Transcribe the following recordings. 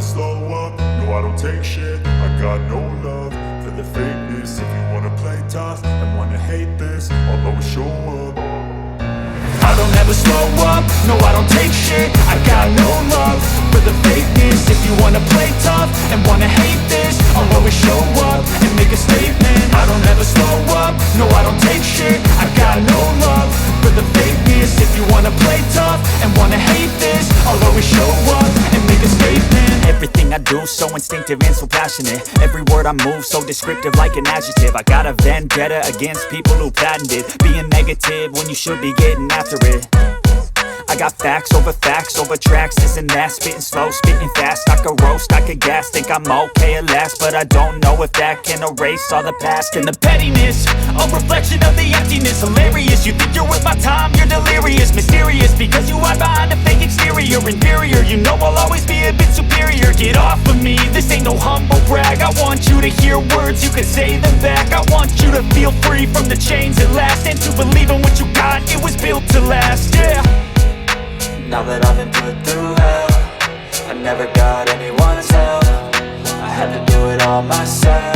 never slow up, no I don't take shit. I got no love for the fakeness. If you wanna play tough and wanna hate this, I'll always show up. I don't ever slow up, no I don't take shit. I got no love for the fakeness. If you wanna play tough and wanna hate this, I'll always show up and make a statement. I don't ever slow up, no I don't take shit. I got no love for the fakeness. If you wanna play tough and wanna hate this, I'll always show up and make a statement. Everything I do so instinctive and so passionate. Every word I move so descriptive like an adjective. I got a vendetta against people who patented being negative when you should be getting after it. I got facts over tracks, this and that. Spitting slow, spitting fast. I could roast, I could gas. Think I'm okay at last, but I don't know if that can erase all the past. And the pettiness, a reflection of the emptiness. Hilarious, you think you're worth my time, you're delirious. Mysterious, because you hide behind a fake exterior. Inferior, you know I'll always be a bit superior. Get off of me, this ain't no humble brag. I want you to hear words, you can say them back. I want you to feel free from the chains at last, and to believe in what you got, it was built to last, yeah. Now that I've been put through hell, I never got anyone's help. I had to do it all myself.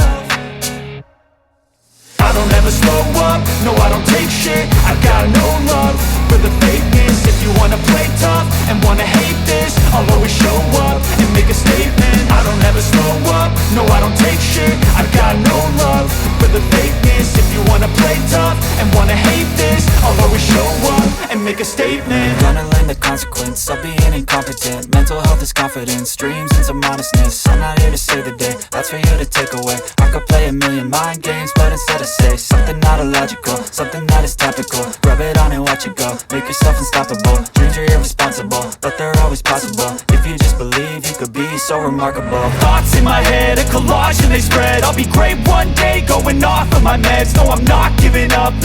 I don't ever slow up, no I don't take shit. I got no love for the fakeness. If you wanna play tough and wanna hate this, I'll always show up and make a statement. I don't ever slow up, no I don't take shit. I got no love for the fakeness. If you wanna play tough and wanna hate this, I'll always show up and make a statement. Gonna learn the consequence of being incompetent. Mental health is confidence, dreams into modestness. I'm not here to save the day, that's for you to take away. I could play a million mind games, but instead I say something not illogical, something that is topical. Rub it on and watch it go, make yourself unstoppable. Dreams are irresponsible, but they're always possible. If you just believe, you could be so remarkable. Thoughts in my head, a collage and they spread. I'll be great one day, going off of my meds. No, I'm not giving up, no.